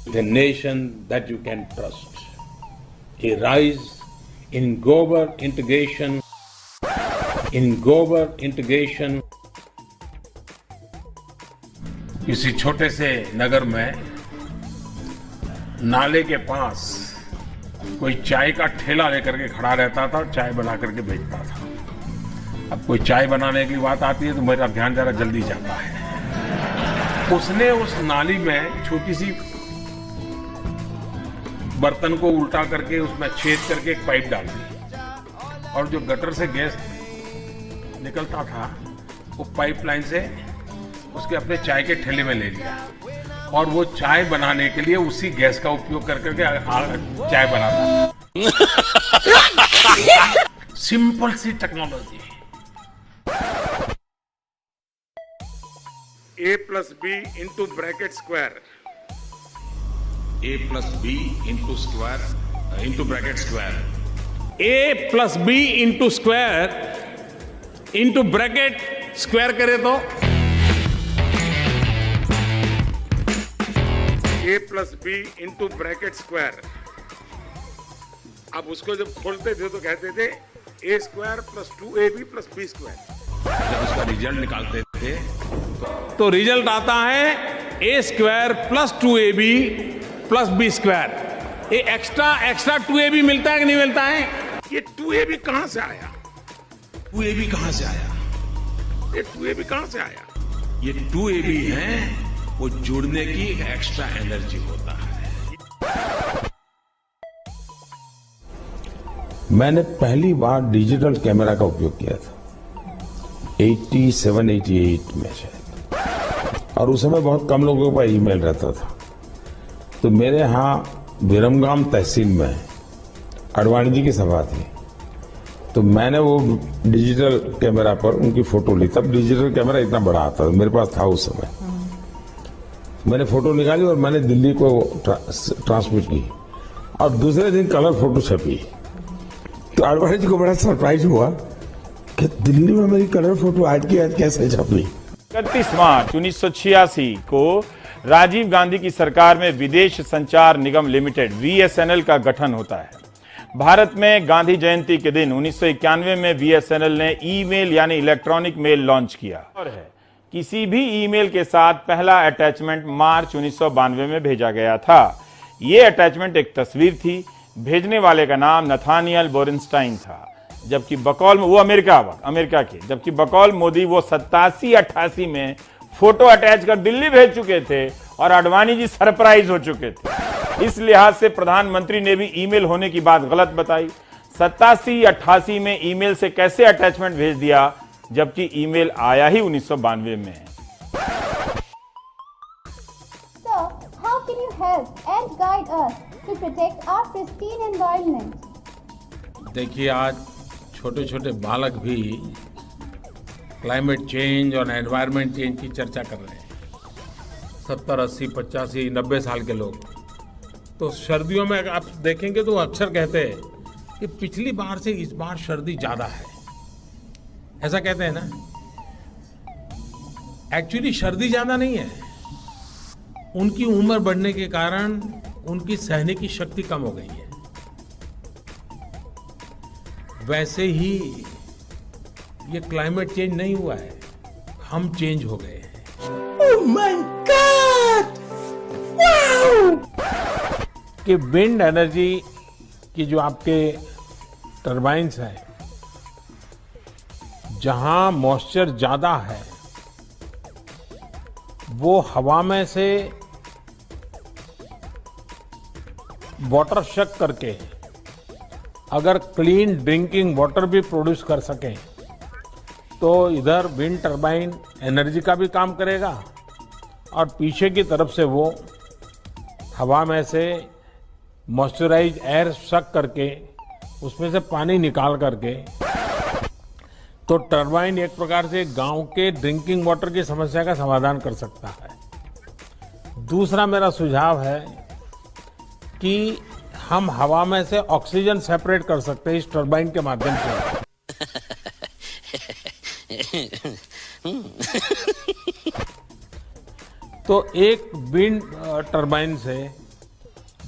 The nation that you can trust. A rise in global integration. किसी छोटे से नगर में नाले के पास कोई चाय का ठेला लेकर के खड़ा रहता था, चाय बना करके बेचता था। अब कोई चाय बनाने की बात आती है तो मेरा ध्यान जरा जल्दी जाता है। उसने उस नाली में छोटी सी बर्तन को उल्टा करके उसमें छेद करके एक पाइप डाल दी और जो गटर से गैस निकलता था वो पाइपलाइन से उसके अपने चाय के ठेले में ले लिया और वो चाय बनाने के लिए उसी गैस का उपयोग कर करके चाय बनाता। सिंपल सी technology. A plus B into bracket square. A plus B into square into bracket square. A plus B into square into bracket square करे तो A plus B into bracket square। अब उसको जब खोलते थे तो कहते थे A square plus 2AB plus B square। जब उसका रिजल्ट निकालते थे तो रिजल्ट आता है A square plus 2AB plus B square। ये एक्स्ट्रा 2AB मिलता है कि नहीं मिलता है? ये 2AB कहां से आया? 2AB कहां से आया? ये 2AB कहां से आया? ये 2AB है, वो जुड़ने की एक्स्ट्रा एनर्जी होता है। मैंने पहली बार डिजिटल कैमरा का उपयोग किया था 87-88 में शायद, और उस समय बहुत कम लोगों के पास ईमेल रहता था। तो मेरे यहाँ विरमगाम तहसील में अडवाणी जी की सभा थी, तो मैंने वो डिजिटल कैमरा पर उनकी फोटो ली। तब डिजिटल कैमरा इतना बड़ा आता था, मेरे पास था उस समय। मैंने फोटो निकाली और मैंने दिल्ली को ट्रांसमिट की और दूसरे दिन कलर फोटो छपी। तो अडवाणी जी को बड़ा सरप्राइज हुआ कि दिल्ली में मेरी कलर फोटो आज की आज कैसे छपी। 31 मार्च 1986 को राजीव गांधी की सरकार में विदेश संचार निगम लिमिटेड VSNL का गठन होता है। भारत में गांधी जयंती के दिन 1991 में VSNL ने ईमेल यानी इलेक्ट्रॉनिक मेल लॉन्च किया और है किसी भी ईमेल के साथ पहला अटैचमेंट मार्च 1992 में भेजा गया था। यह अटैचमेंट एक तस्वीर थी। भेजने वाले का नाम नथानियल बोरेनस्टाइन था, जबकि बकौल वो अमेरिका के, जबकि बकौल मोदी वो 87-88 में फोटो अटैच कर दिल्ली भेज चुके थे और आडवाणी जी सरप्राइज हो चुके थे। इस लिहाज से प्रधानमंत्री ने भी ईमेल होने की बात गलत बताई। 87-88 में ईमेल से कैसे अटैचमेंट भेज दिया, जबकि ईमेल आया ही 1992 में है। So, how can you help and guide us to protect our pristine environment? देखिए, आज छोटे छोटे बालक भी क्लाइमेट चेंज और एनवायरनमेंट चेंज की चर्चा कर रहे हैं। 70, 80, 85, 90 साल के लोग तो सर्दियों में आप देखेंगे तो अक्सर कहते हैं कि पिछली बार से इस बार सर्दी ज्यादा है, ऐसा कहते हैं ना। एक्चुअली सर्दी ज्यादा नहीं है, उनकी उम्र बढ़ने के कारण उनकी सहने की शक्ति कम हो गई है। वैसे ही ये क्लाइमेट चेंज नहीं हुआ है, हम चेंज हो गए हैं। Oh my God! वाओ! कि विंड एनर्जी की जो आपके टरबाइन्स हैं, जहां मॉइस्चर ज्यादा है वो हवा में से वाटर शक करके अगर क्लीन ड्रिंकिंग वाटर भी प्रोड्यूस कर सकें तो इधर विंड टरबाइन एनर्जी का भी काम करेगा और पीछे की तरफ से वो हवा में से मॉइस्चराइज एयर सक करके उसमें से पानी निकाल करके, तो टरबाइन एक प्रकार से गांव के ड्रिंकिंग वाटर की समस्या का समाधान कर सकता है। दूसरा मेरा सुझाव है कि हम हवा में से ऑक्सीजन सेपरेट कर सकते हैं इस टरबाइन के माध्यम से। तो एक विंड टरबाइन से